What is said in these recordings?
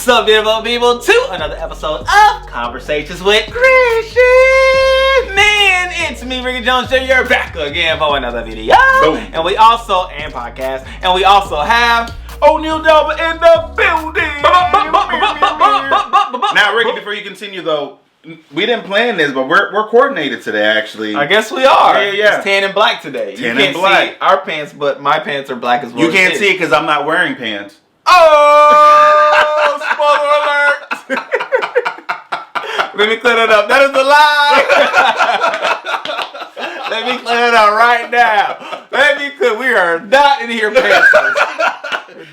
What's up, beautiful people, to another episode of Conversations with Christian. Man, it's me, Ricky Jones Jr. back again for another video. Boom. And we also, and podcast, and we also have O'Neal Delva in the building. Now, Ricky, before you continue though, we didn't plan this, but we're coordinated today, actually. I guess we are. Yeah. It's tan and black today. Tan you and can't black. see our pants, but my pants are black as well. You can't see it because I'm not wearing pants. Oh, spoiler alert! Let me clear that up. That is a lie. Let me clear it up right now. Let me clear. We are not in here pantsless.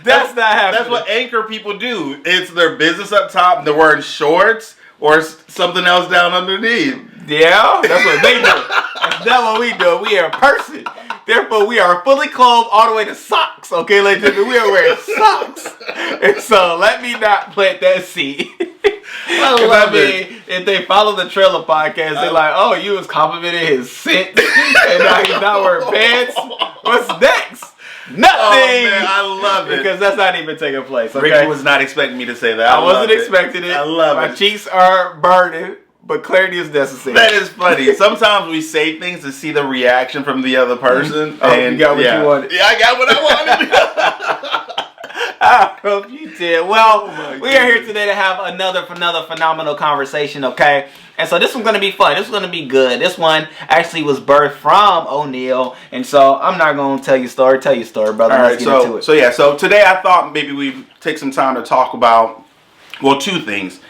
That's not happening. That's what anchor people do. It's their business up top, they're wearing shorts or something else down underneath. Yeah, that's what they do. That's not what we do. We are a person. Therefore, we are fully clothed all the way to socks. Okay, ladies and gentlemen, we are wearing socks. And so, let me not plant that seed. I love it. If they follow the Trailer Podcast, they're like, oh, you was complimenting his scent, and now he's not wearing pants. What's next? Nothing. Oh, man, I love it. Because that's not even taking place. Okay? Ricky was not expecting me to say that. I wasn't expecting it. I love it. My cheeks are burning, but clarity is necessary. That is funny. Sometimes we say things to see the reaction from the other person. Oh, and you got what you wanted. Yeah, I got what I wanted. I hope you did. Well, we are here today to have another phenomenal conversation, okay? And so this one's going to be fun. This is going to be good. This one actually was birthed from O'Neal. And so I'm not going to tell your story. Tell your story, brother. All right, Let's get into it. So today I thought maybe we'd take some time to talk about, well, two things.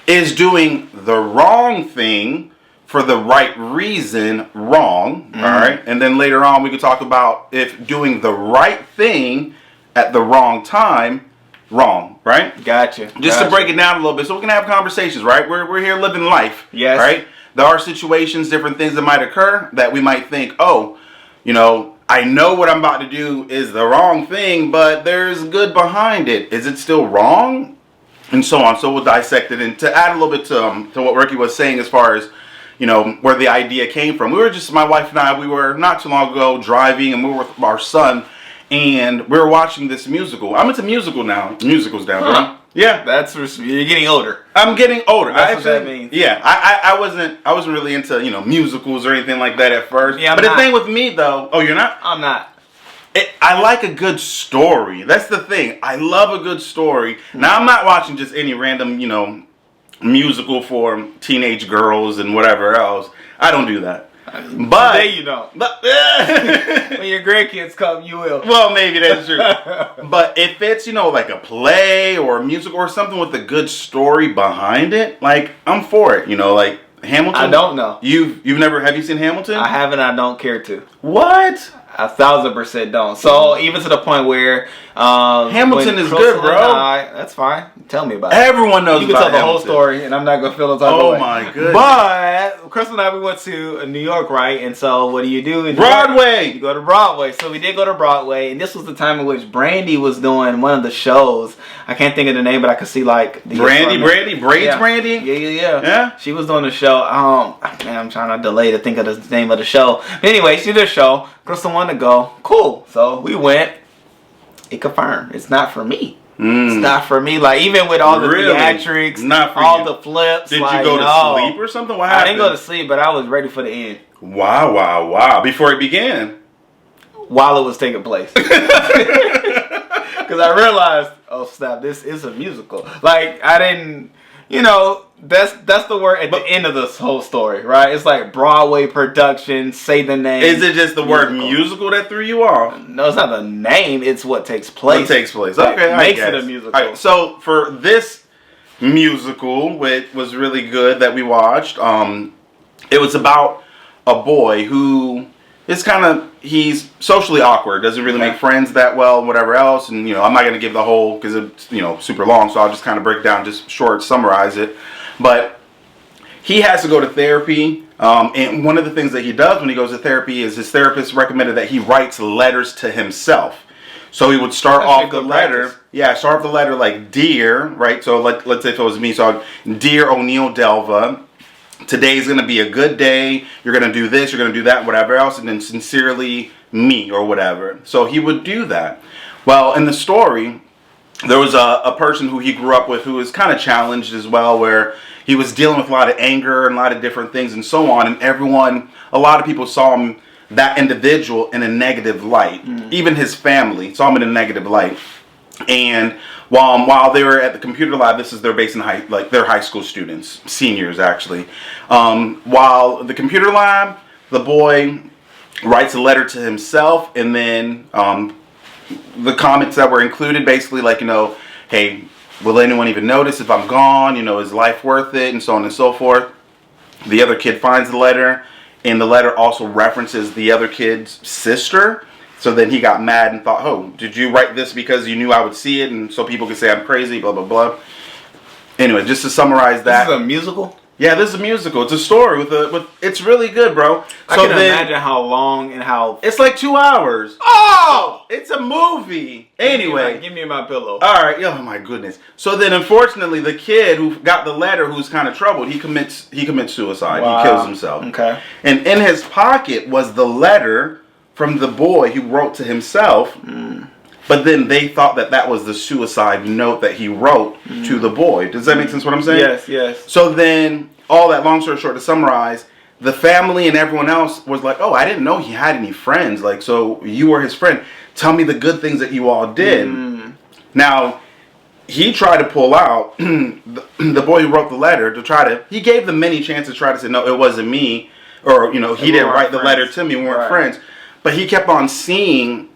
Is doing the wrong thing for the right reason wrong, all right? And then later on we could talk about if doing the right thing at the wrong time, wrong, right? Gotcha. Just to break it down a little bit so we can have conversations, right? We're here living life, yes, right? There are situations, different things that might occur that we might think, oh, you know, I know what I'm about to do is the wrong thing, but there's good behind it. Is it still wrong? And so on. So we'll dissect it. And to add a little bit to what Ricky was saying as far as, you know, where the idea came from. We were just, my wife and I, we were not too long ago driving and we were with our son and we were watching this musical. I'm into musicals now, bro. Yeah. You're getting older. I'm getting older. That's what that means. Yeah. I wasn't really into, you know, musicals or anything like that at first. Yeah, but the thing with me though, oh, you're not? I'm not. I like a good story. That's the thing. I love a good story. Now, I'm not watching just any random, you know, musical for teenage girls and whatever else. I don't do that. But Today you don't. But when your grandkids come, you will. well, maybe that's true. But if it's, you know, like a play or a musical or something with a good story behind it, like, I'm for it. You know, like Hamilton. I don't know. You've never, have you seen Hamilton? I haven't. I don't care to. What? 1,000% don't. So even to the point where Hamilton is good, bro. That's fine. Tell me about it. Everyone knows. You can about tell the Hamilton. whole story, and I'm not gonna feel the type of way. Oh my goodness! But Crystal and I, we went to New York, right? And so, what do you do? In Broadway. You go to Broadway. So we did go to Broadway, and this was the time in which Brandy was doing one of the shows. I can't think of the name, but I could see like the Brandy, yeah. Brandy. Yeah. She was doing the show. Man, I'm trying to delay to think of the name of the show. But anyway, she did a show. Crystal wanted to go. Cool. So we went. It confirmed. It's not for me. It's not for me. Like, even with all the theatrics, not for all you. the flips. Did like, you go to sleep or something? What happened? I didn't go to sleep, but I was ready for the end. Wow. Before it began. While it was taking place. Because I realized, oh snap, this is a musical. Like, I didn't, you know, that's the word at the end of this whole story, right? It's like Broadway production, say the name. Is it just the word musical that threw you off? No, it's not the name, it's what takes place. What takes place. Okay, makes it a musical. All right, so for this musical, which was really good that we watched, it was about a boy who is he's socially awkward, doesn't really make friends that well, whatever else, and, you know, I'm not going to give the whole, because it's, you know, super long, so I'll just kind of break down, just short, summarize it. But he has to go to therapy, and one of the things that he does when he goes to therapy is his therapist recommended that he writes letters to himself. So he would start off the letter, start off the letter like, dear, right? So let's say if it was me, so dear O'Neal Delva, today's going to be a good day, you're going to do this, you're going to do that, whatever else, and then sincerely me or whatever. So he would do that. Well, in the story, there was a person who he grew up with who was kind of challenged as well, where he was dealing with a lot of anger and a lot of different things and so on. And a lot of people saw him, that individual, in a negative light. Even his family saw him in a negative light. And while they were at the computer lab, this is they're based in they're high school students, seniors actually. While the computer lab, the boy writes a letter to himself, and then the comments that were included, basically like, hey, will anyone even notice if I'm gone? Is life worth it? And so on and so forth. The other kid finds the letter, and the letter also references the other kid's sister. So then he got mad and thought, oh, did you write this because you knew I would see it and so people could say I'm crazy, blah, blah, blah. Anyway, just to summarize that. This is a musical? Yeah, this is a musical. It's a story it's really good, bro. I can imagine how long and how... It's like 2 hours. Oh! It's a movie. Anyway. Give me my pillow. All right. Oh, my goodness. So then, unfortunately, the kid who got the letter, who's kind of troubled, he commits suicide. Wow. He kills himself. Okay. And in his pocket was the letter from the boy who wrote to himself. But then they thought that was the suicide note that he wrote to the boy. Does that make sense what I'm saying? Yes, yes. So then, all that, long story short, to summarize, the family and everyone else was like, oh, I didn't know he had any friends. Like, so you were his friend. Tell me the good things that you all did. Now, he tried to pull out, the boy who wrote the letter, he gave them many chances to try to say, no, it wasn't me. Or, he didn't write the letter to me. We weren't friends. But he kept on seeing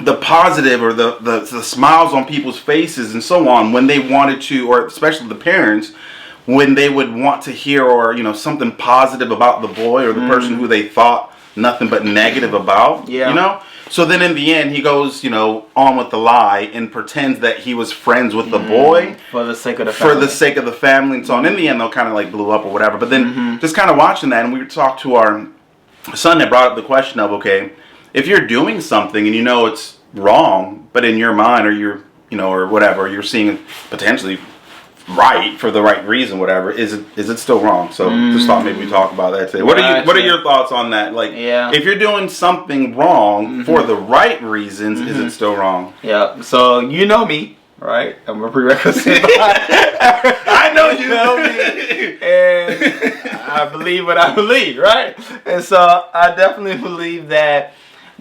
the positive or the smiles on people's faces and so on when they wanted to, or especially the parents, when they would want to hear or something positive about the boy or the person who they thought nothing but negative about. So then in the end he goes on with the lie and pretends that he was friends with the boy for the sake of the family. And so on. In the end they'll kind of like blew up or whatever, but then just kind of watching that, and we talked to our son that brought up the question of, okay, if you're doing something and it's wrong, but in your mind, or you're, or whatever, you're seeing it potentially right for the right reason, whatever, is it still wrong? So just thought maybe we talk about that today. What are your thoughts on that? Like, if you're doing something wrong for the right reasons, is it still wrong? Yeah. So you know me, right? I'm a prerequisite. I know you know me, and I believe what I believe, right? And so I definitely believe that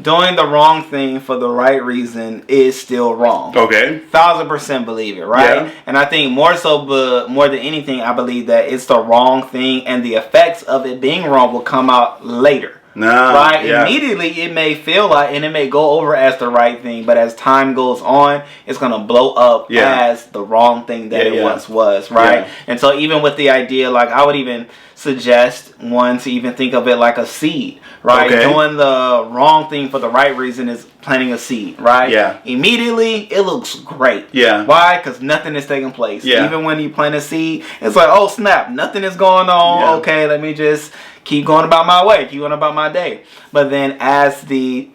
doing the wrong thing for the right reason is still wrong. Okay. 1000% believe it, right? Yeah. And I think more than anything, I believe that it's the wrong thing, and the effects of it being wrong will come out later. Right? Yeah. Immediately it may feel like, and it may go over as the right thing, but as time goes on, it's going to blow up as the wrong thing that it once was, right? Yeah. And so even with the idea, like, I would even suggest one to even think of it like a seed, right? Okay. Doing the wrong thing for the right reason is planting a seed, right? Yeah. Immediately it looks great. Yeah. Why? Because nothing is taking place. Yeah. Even when you plant a seed, it's like, oh snap, nothing is going on. Yeah. Okay, let me just keep going about my way, keep going about my day. But then as the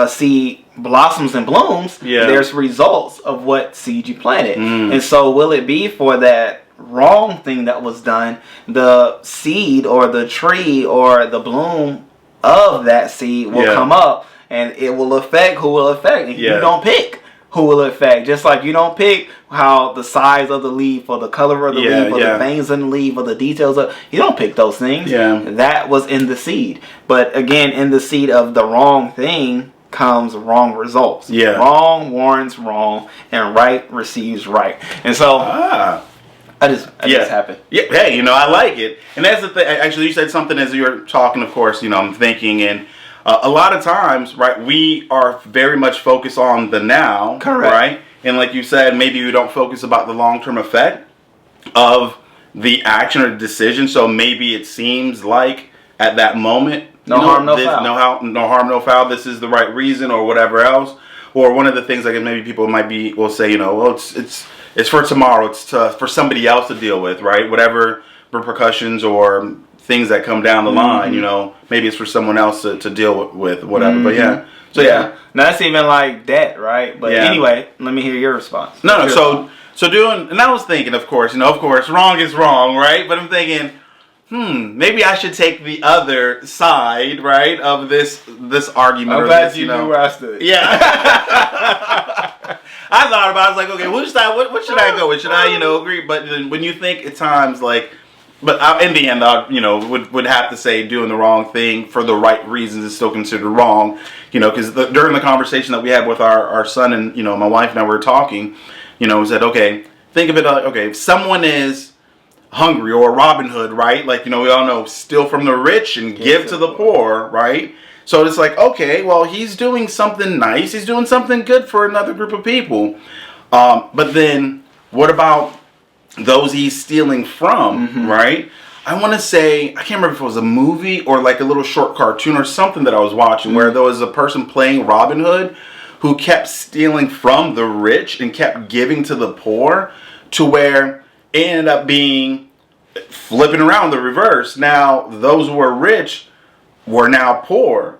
seed blossoms and blooms, there's results of what seed you planted. And so will it be for that wrong thing that was done, the seed or the tree or the bloom of that seed will come up, and it will affect who will affect. You don't pick who will affect. Just like you don't pick how the size of the leaf or the color of the leaf or the veins in the leaf or the details of, you don't pick those things. That was in the seed. But again, in the seed of the wrong thing comes wrong results. Wrong warrants wrong, and right receives right. And so I just happened. Yeah, hey, I like it. And that's the thing. Actually, you said something as you were talking, of course, I'm thinking, and a lot of times, right, we are very much focused on the now. Correct. Right? And like you said, maybe we don't focus about the long-term effect of the action or decision. So maybe it seems like at that moment, no harm, no foul. No harm, no foul. This is the right reason, or whatever else. Or one of the things, like maybe people will say, well, it's for tomorrow. It's for somebody else to deal with, right? Whatever repercussions or things that come down the line, maybe it's for someone else to deal with, whatever. But yeah. So now that's even like that, right? But anyway, let me hear your response. So doing, and I was thinking, of course, wrong is wrong, right? But I'm thinking, maybe I should take the other side, right, of this argument. I'm glad you knew where I stood. Yeah. I thought about it. I was like, okay, what should I go with? Should I, agree? But then when you think at times like, but in the end, I, would have to say doing the wrong thing for the right reasons is still considered wrong. Because during the conversation that we had with our son and, my wife and I were talking, we said, okay, think of it like, okay, if someone is hungry or Robin Hood, right? Like, we all know, steal from the rich and give to the poor, right? So it's like, okay, well, he's doing something nice. He's doing something good for another group of people. But then what about those he's stealing from, right? I want to say, I can't remember if it was a movie or like a little short cartoon or something that I was watching where there was a person playing Robin Hood who kept stealing from the rich and kept giving to the poor to where it ended up being flipping around the reverse. Now, those who were rich were now poor,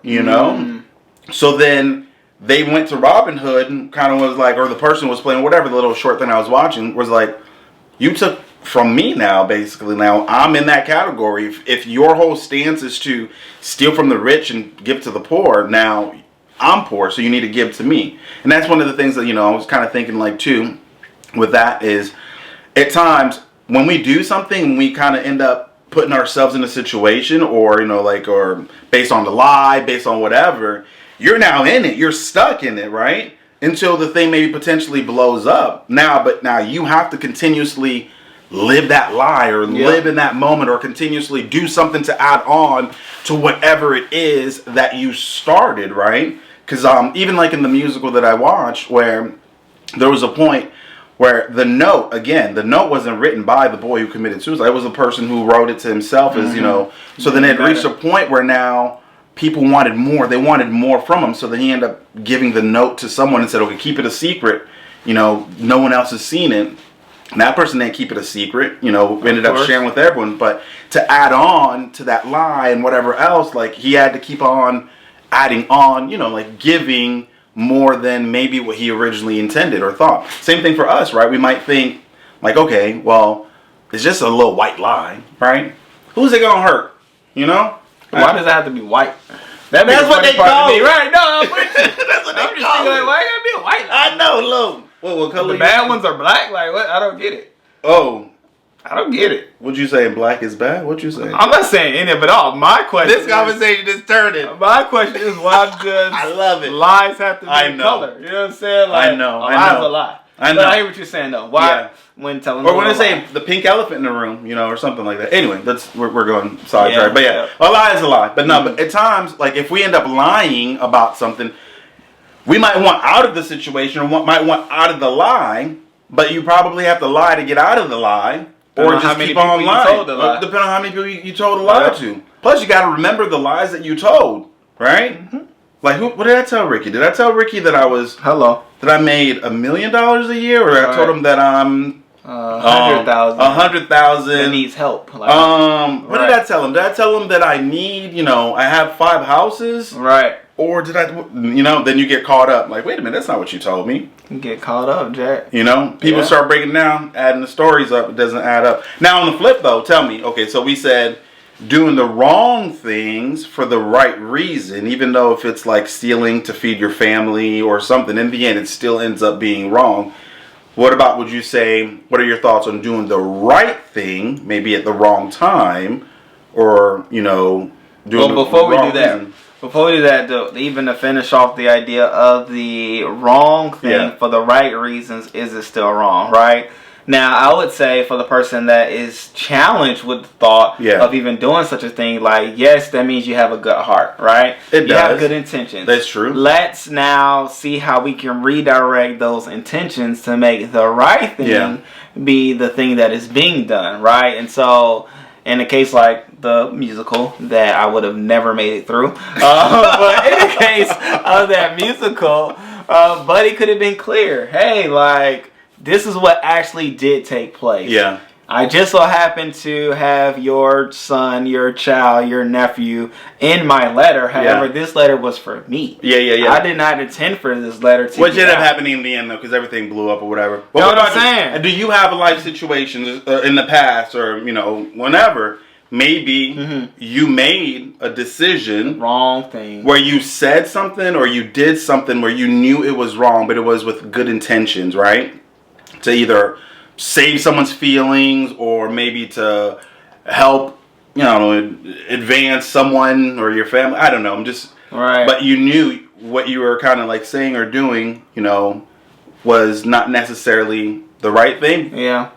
So then they went to Robin Hood and kind of was like, or the person was playing whatever, the little short thing I was watching was like, you took from me now, basically. Now I'm in that category. If your whole stance is to steal from the rich and give to the poor, now I'm poor, so you need to give to me. And that's one of the things that, I was kind of thinking like too with that is at times when we do something, we kind of end up putting ourselves in a situation or, or based on the lie, based on whatever, you're now in it. You're stuck in it, right? Until the thing maybe potentially blows up. But now you have to continuously live that lie or live in that moment or continuously do something to add on to whatever it is that you started, right? Because even like in the musical that I watched where there was a point where the note wasn't written by the boy who committed suicide. It was a person who wrote it to himself as, so then it reached a point where now people wanted more. They wanted more from him. So then he ended up giving the note to someone and said, okay, keep it a secret. No one else has seen it. And that person didn't keep it a secret, ended up sharing with everyone. But to add on to that lie and whatever else, like he had to keep on adding on, like giving more than maybe what he originally intended or thought. Same thing for us, right? We might think like, okay, well, it's just a little white lie, right? Who's it gonna hurt? Why does it have to be white? That's what they call it, right? No, I'm with you. That's what I'm they just call thinking it. like, why it gotta be a white lie? I know, look. What color? The bad ones are black. Like what? I don't get it. Oh, I don't get it. What you saying? Black is bad? What you saying? I'm not saying any of it all. My question. This conversation is turning. My question is why does I love it. lies have to be color? You know what I'm saying? Like I know. A lie's a lie. I know. But I hear what you're saying though. Why when telling or when I say the pink elephant in the room, or something like that. Anyway, we're going sidetrack. But a lie is a lie. But no, but at times, like if we end up lying about something, we might want out of the situation or might want out of the lie, but you probably have to lie to get out of the lie. Or just keep on lying. Depending on how many people you told a lie to. Plus, you got to remember the lies that you told, right? Like, what did I tell Ricky? Did I tell Ricky that that I made $1 million a year, or I told him that I'm 100,000. 100,000. That needs help. What did I tell him? Did I tell him that I need? I have 5 houses, right? Or did I? Then you get caught up. Like, wait a minute, that's not what you told me. You get caught up, Jack. People start breaking down, adding the stories up. It doesn't add up. Now, on the flip, though, tell me. Okay, so we said doing the wrong things for the right reason, even though if it's like stealing to feed your family or something, in the end, it still ends up being wrong. What about, would you say, what are your thoughts on doing the right thing, maybe at the wrong time, or, doing before we do that, even to finish off the idea of the wrong thing for the right reasons, is it still wrong, right? Now, I would say for the person that is challenged with the thought of even doing such a thing, like, yes, that means you have a good heart, right? You have good intentions. That's true. Let's now see how we can redirect those intentions to make the right thing be the thing that is being done, right? And so, in a case like the musical that I would have never made it through, but in the case of that musical, Buddy could have been clear. Hey, like, this is what actually did take place. Yeah. I just so happened to have your son, your child, your nephew in my letter. However, this letter was for me. Yeah. I did not intend for this letter to Which ended up happening in the end, though, because everything blew up or whatever. What I'm saying? Do you have life situations in the past or, whenever, maybe you made a decision, wrong thing, where you said something or you did something where you knew it was wrong, but it was with good intentions, right? To either save someone's feelings or maybe to help, advance someone or your family. I don't know. I'm just right. But you knew what you were kind of like saying or doing, was not necessarily the right thing. Yeah.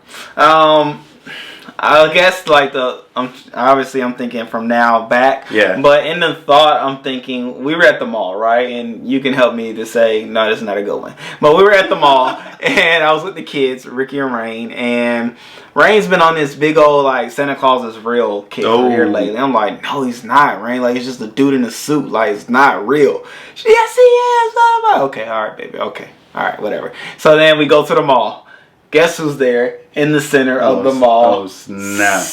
I guess like I'm thinking from now back. Yeah. But in the thought, I'm thinking we were at the mall, right? And you can help me to say no, this is not a good one. But we were at the mall, and I was with the kids, Ricky and Rain, and Rain's been on this big old like Santa Claus is real kick here lately. I'm like, no, he's not, Rain. Like he's just a dude in a suit. Like it's not real. Yes, he is. Blah, blah. Okay, all right, baby. Okay, all right, whatever. So then we go to the mall. Guess who's there in the center of the mall? Oh, snap.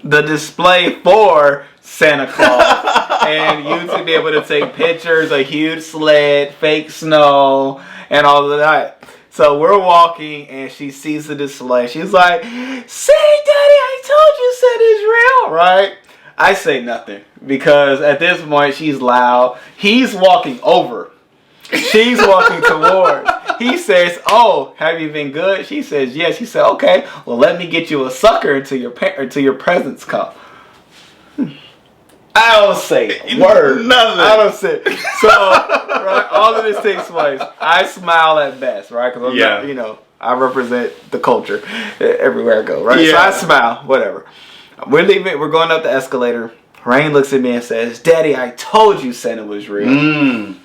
The display for Santa Claus. And you to be able to take pictures, a huge sled, fake snow, and all of that. So we're walking, and she sees the display. She's like, "See, Daddy, I told you Santa's real," right? I say nothing, because at this point, she's loud. He's walking over. She's walking towards. He says, "Oh, have you been good?" She says, "Yes." He said, "Okay, well, let me get you a sucker until your presents come." I don't say a word. Nothing. I don't say. So, right, all of this takes place. I smile at best, right? Because I'm not, I represent the culture everywhere I go, right? Yeah. So I smile, whatever. We're leaving. We're going up the escalator. Rain looks at me and says, "Daddy, I told you Santa was real."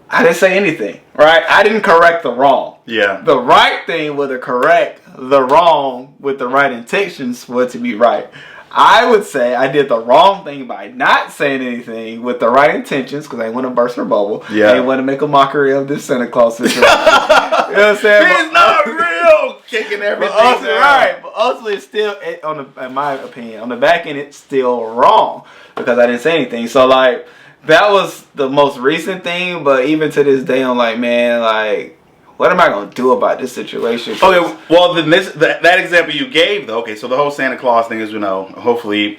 I didn't say anything, right? I didn't correct the wrong. Yeah. The right thing was to correct the wrong with the right intentions for it to be right. I would say I did the wrong thing by not saying anything with the right intentions, because I didn't want to burst her bubble. Yeah. I didn't want to make a mockery of this Santa Claus situation. You know what I'm saying? He's not real! Kicking everything down. Right. But ultimately, it's still, in my opinion, on the back end, it's still wrong, because I didn't say anything. So, like, that was the most recent thing, but even to this day, I'm like, man, like, what am I going to do about this situation? Okay, well, then that example you gave, though, okay, so the whole Santa Claus thing is, hopefully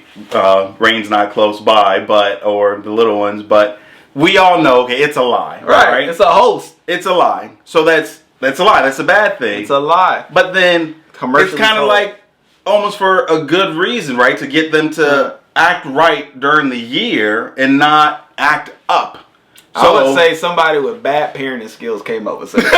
Rain's not close by, or the little ones, but we all know, okay, it's a lie. Right? It's a host. It's a lie. So that's a lie. That's a bad thing. It's a lie. But then it's kind of like almost for a good reason, right? To get them to act right during the year and not act up. So, I would say somebody with bad parenting skills came up with something.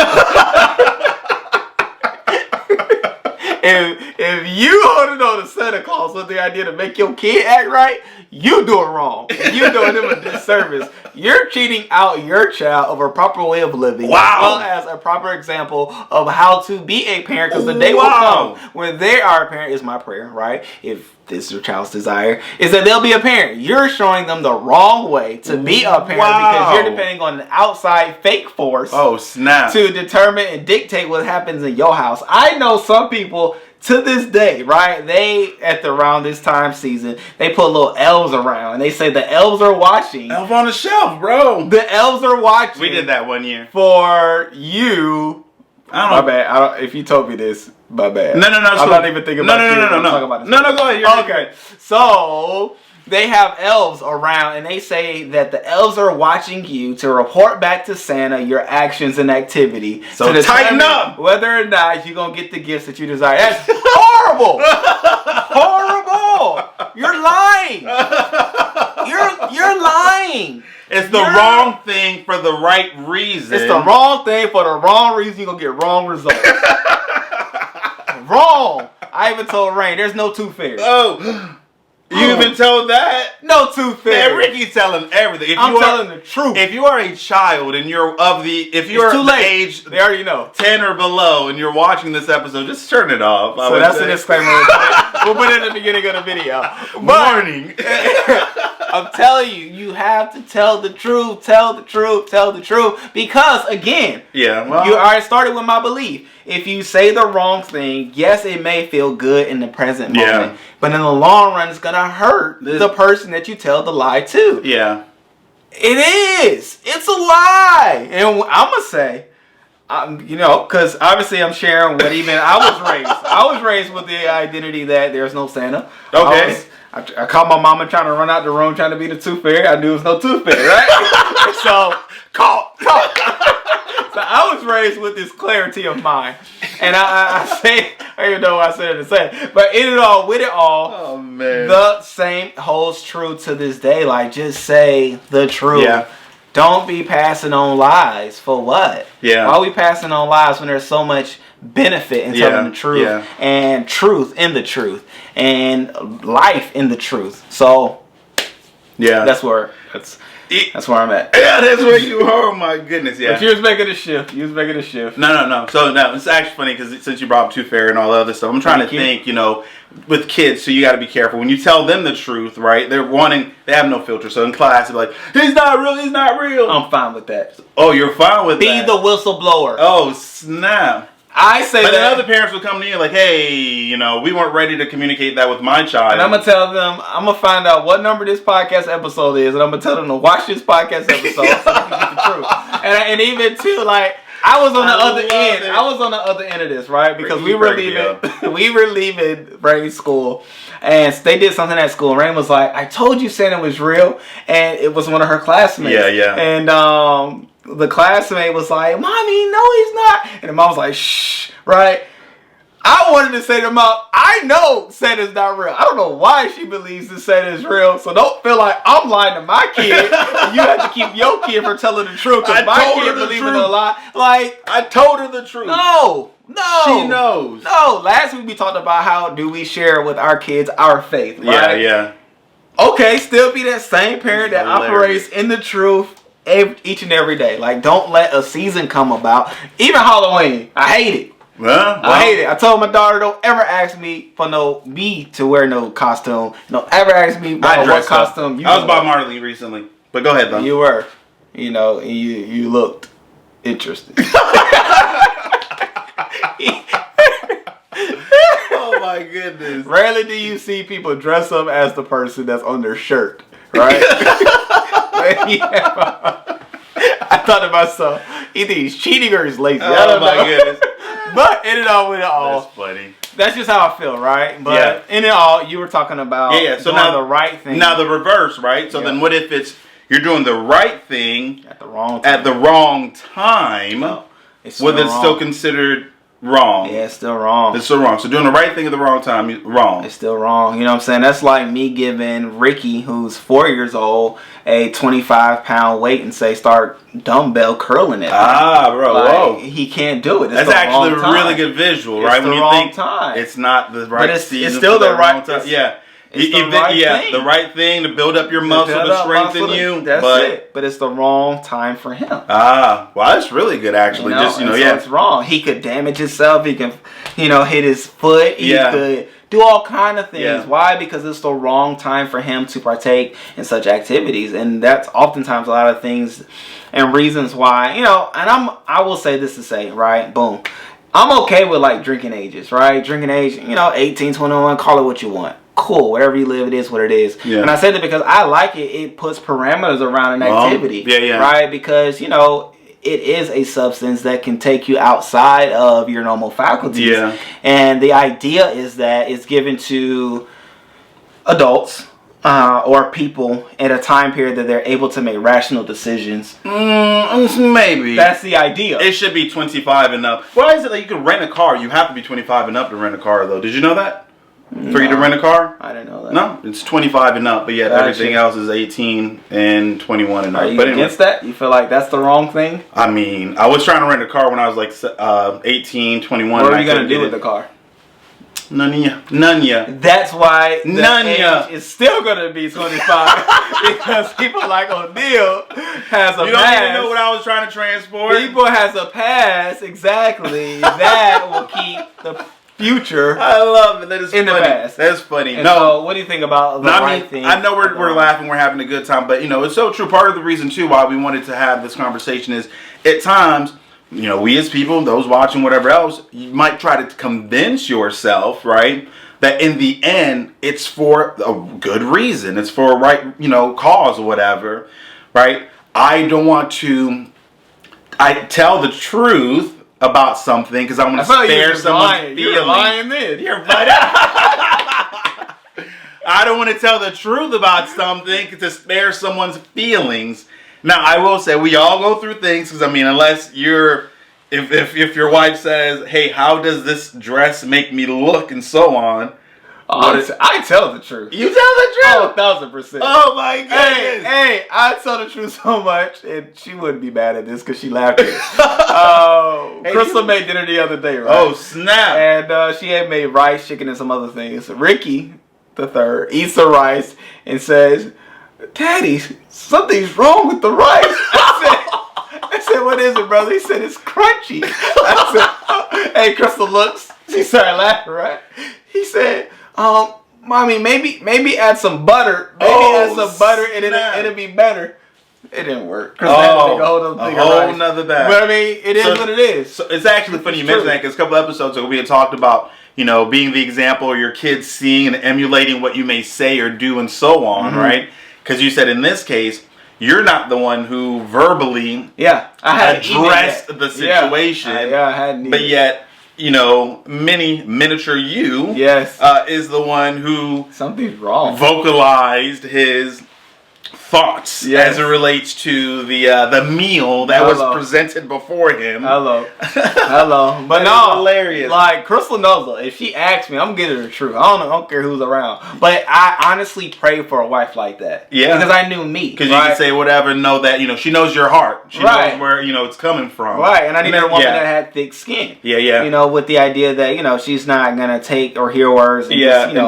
If you holding on to Santa Claus with the idea to make your kid act right, you doing wrong. You're doing them a disservice. You're cheating out your child of a proper way of living, wow, as well as a proper example of how to be a parent. Because the day will come when they are a parent. Is my prayer, right? If this is your child's desire, is that they'll be a parent. You're showing them the wrong way to be a parent because you're depending on an outside fake force. Oh, snap. To determine and dictate what happens in your house. I know some people to this day, right? They, around this time season, they put little elves around and they say the elves are watching. Elf on the shelf, bro. The elves are watching. We did that one year. For you. My bad. If you told me this, my bad. No. I'm not even thinking about No. Talking about this. No, go ahead. Okay. So they have elves around and they say that the elves are watching you to report back to Santa your actions and activity. So to tighten up whether or not you're going to get the gifts that you desire. That's horrible. Horrible. You're lying. You're lying. It's the wrong thing for the right reason. It's the wrong thing for the wrong reason. You're going to get wrong results. Wrong. I even told Rain, there's no tooth fairy. Oh. You even told that? No tooth fairy. Man, Ricky's telling everything. I'm telling the truth. If you are a child and you're the age they already know 10 or below and you're watching this episode, just turn it off. So that's a disclaimer. We'll put it at the beginning of the video. Warning. I'm telling you, you have to tell the truth, tell the truth. Because again, you already started with my belief. If you say the wrong thing, yes, it may feel good in the present moment, but in the long run, it's gonna hurt the person that you tell the lie to. Yeah, it is. It's a lie, and I'm gonna say, Because obviously I'm sharing what even I was raised. I was raised with the identity that there's no Santa. Okay. I caught my mama trying to run out the room trying to be the tooth fairy. I knew it was no tooth fairy, right? So, caught. So I was raised with this clarity of mind. And I say, I don't even know what I said to say. But with it all, oh man, the same holds true to this day. Like, just say the truth. Yeah. Don't be passing on lies. For what? Yeah. Why are we passing on lies when there's so much benefit in telling the truth and truth in the truth and life in the truth? So that's where I'm at. Yeah, that's where you are. Oh my goodness, yeah. But you was making a shift. No. So no, it's actually funny because since you brought up Tooth Fairy and all the other stuff, I'm trying to think, with kids, so you got to be careful when you tell them the truth, right? They have no filter. So in class, they're like, he's not real. I'm fine with that. Oh, you're fine with Be that? the whistleblower. Oh, snap. I say but that. then other parents will come to you like, hey, we weren't ready to communicate that with my child. And I'm going to tell them, I'm going to find out what number this podcast episode is, and I'm going to tell them to watch this podcast episode so they can get the truth. And even too, like, I was on the other end. I was on the other end of this, right? Because we were leaving Rain's school, and they did something at school. Rain was like, I told you Santa was real, and it was one of her classmates. Yeah. And the classmate was like, Mommy, no, he's not. And the mom was like, shh, right? I wanted to say to mom, I know Santa's not real. I don't know why she believes that Santa is real. So don't feel like I'm lying to my kid. You have to keep your kid from telling the truth. Because my kid believes in a lie. Like, I told her the truth. No. She knows. No. Last week we talked about how do we share with our kids our faith, right? Yeah. Okay, still be that same parent that operates in the truth each and every day. Like, don't let a season come about. Even Halloween. I hate it. Well, I hate it. I told my daughter, don't ever ask me for me to wear no costume. Don't ever ask me what costume you I was Bob Marley recently. But go ahead, though. You were. You looked interesting. Oh my goodness. Rarely do you see people dress up as the person that's on their shirt, right? I thought to myself, either he's cheating or he's lazy. Oh my goodness. But in it all, with it all, that's funny. That's just how I feel, right? But in it all, you were talking about So doing now the right thing. Now the reverse, right? So then what if you're doing the right thing at the wrong time? No, it's still considered wrong? Yeah, it's still wrong. It's still wrong. So doing the right thing at the wrong time, wrong. It's still wrong. You know what I'm saying? That's like me giving Ricky, who's 4 years old, a 25-pound weight and say start dumbbell curling it. Bro, whoa. He can't do it. That's actually a really good visual, right? When you think time. It's not the right season. It's still the right time. Yeah. It's the right thing. The right thing to build up your muscle, to strengthen you. That's it. But it's the wrong time for him. Well, that's really good, actually. So it's wrong. He could damage himself. He can, hit his foot. He could do all kind of things. Yeah. Why? Because it's the wrong time for him to partake in such activities, and that's oftentimes a lot of things and reasons why. And I will say this to say, right? Boom. I'm okay with like drinking ages, right? Drinking age, 18, 21, call it what you want. Cool, wherever you live, it is what it is. Yeah. And I say that because I like it. It puts parameters around an activity, right? Because it is a substance that can take you outside of your normal faculties. Yeah. And the idea is that it's given to adults or people at a time period that they're able to make rational decisions. Maybe. That's the idea. It should be 25 and up. Why is it that you can rent a car? You have to be 25 and up to rent a car, though. Did you know that? For you to rent a car? I didn't know that. No, it's 25 and up, but everything else is 18 and 21 and up. Are you against that? You feel like that's the wrong thing? I mean, I was trying to rent a car when I was like 18, 21. What are you going to do with the car? None ya. That's why the age is still going to be 25 because people like O'Neal has a pass. You don't even know what I was trying to transport. People has a pass, exactly, that will keep the future. I love it. That is in funny. The past. That's funny. And so what do you think about the right thing? I know we're laughing, we're having a good time, but it's so true. Part of the reason too why we wanted to have this conversation is at times, we as people, those watching, whatever else, you might try to convince yourself, right, that in the end it's for a good reason. It's for a right, cause or whatever, right? I don't want to. I tell the truth, about something because I want to spare someone's feelings. You're lying then. You're right. I don't want to tell the truth about something to spare someone's feelings. Now, I will say we all go through things because, I mean, unless you're, if your wife says, hey, how does this dress make me look and so on. I tell the truth. You tell the truth? 1,000%. Oh, my goodness. Hey, I tell the truth so much, and she wouldn't be mad at this because she laughed at it. Hey, Crystal made dinner the other day, right? Oh, snap. And she had made rice, chicken, and some other things. Ricky, the third, eats the rice and says, Daddy, something's wrong with the rice. I said, what is it, brother? He said, it's crunchy. I said, hey, Crystal looks. She started laughing, right? He said, Mommy, maybe add some butter. Maybe add some butter and it'll be better. It didn't work. A whole nother bag. But I mean, it is what it is. So it's actually funny you mentioned that because a couple episodes ago we had talked about, you know, being the example or your kids seeing and emulating what you may say or do and so on, right? Because you said in this case, you're not the one who verbally addressed the situation. I hadn't. But yet, you know, miniature you is the one who something's wrong. Vocalized his thoughts as it relates to the meal that was presented before him. Hello. But no, hilarious. Like Crystal knows though, if she asks me, I'm getting her the truth. I don't care who's around. But I honestly pray for a wife like that. Yeah. Because I knew me. Because you can say whatever, know that, you know, she knows your heart. She knows where, you know, it's coming from. Right. And I needed a woman that had thick skin. Yeah. You know, with the idea that, you know, she's not gonna take or hear words and just, you know,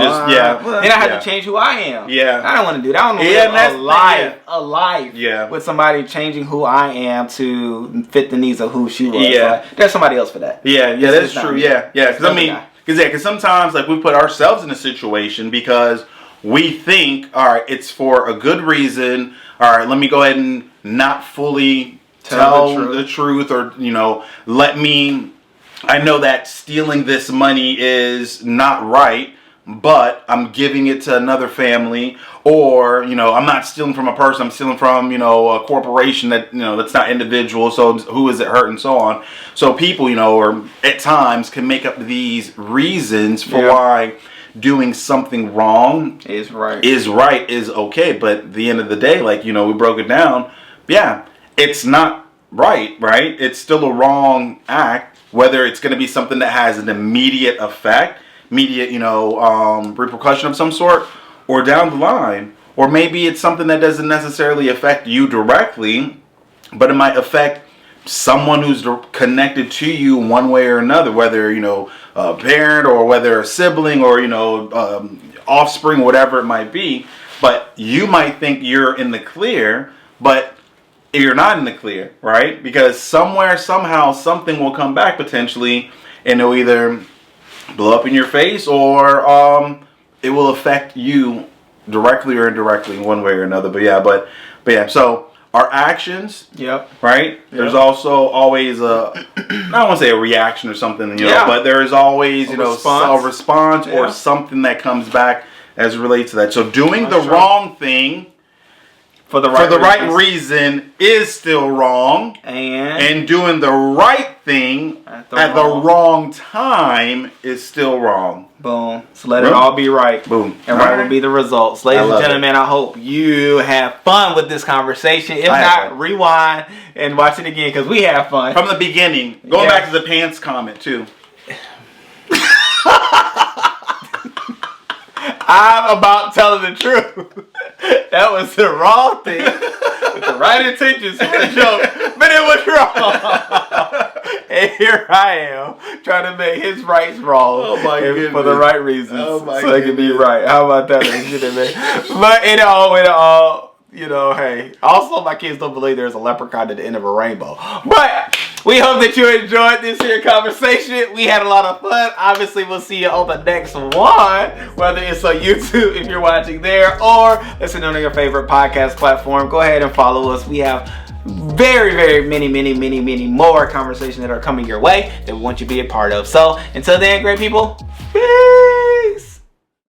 then I had to change who I am. Yeah. I don't want to do that. I don't want to live a life with somebody changing who I am to fit the needs of who she was. Like, there's somebody else for that. That's true. Because I mean, because sometimes like we put ourselves in a situation because we think, all right, it's for a good reason. All right, let me go ahead and not fully tell the truth, or you know, I know that stealing this money is not right, but I'm giving it to another family, or, you know, I'm not stealing from a person, I'm stealing from, you know, a corporation that, you know, that's not individual, so who is it hurt and so on. So people, you know, or at times can make up these reasons for why doing something wrong is okay, but at the end of the day, like, you know, we broke it down, it's not right? It's still a wrong act, whether it's going to be something that has an immediate effect, immediate, you know, repercussion of some sort, or down the line, or maybe it's something that doesn't necessarily affect you directly, but it might affect someone who's connected to you one way or another, whether, you know, a parent or whether a sibling or, you know, offspring, whatever it might be. But you might think you're in the clear, but you're not in the clear, right? Because somewhere, somehow, something will come back potentially, and it'll either blow up in your face, or it will affect you directly or indirectly in one way or another. But yeah, so our actions, right? There's also always I don't want to say a reaction or something, you know, but there is always, you know, a response or something that comes back as it relates to that. So doing the wrong thing for the right reason is still wrong, and doing the right thing at the wrong time is still wrong. Boom. So let it all be right. Boom. And right will be the results. Ladies and gentlemen, I hope you have fun with this conversation. If not, rewind and watch it again, because we have fun. From the beginning. Going back to the pants comment, too. I'm about telling the truth. That was the wrong thing. With the right intentions for the joke, but it was wrong. And here I am trying to make his rights wrong. Oh my goodness. For the right reasons. Oh my so it can be right. How about that? But it all, you know, hey. Also, my kids don't believe there's a leprechaun at the end of a rainbow. But we hope that you enjoyed this here conversation. We had a lot of fun. Obviously, we'll see you on the next one, whether it's on YouTube if you're watching there, or listen on your favorite podcast platform. Go ahead and follow us. We have very, very many more conversations that are coming your way that we want you to be a part of. So until then, great people, peace.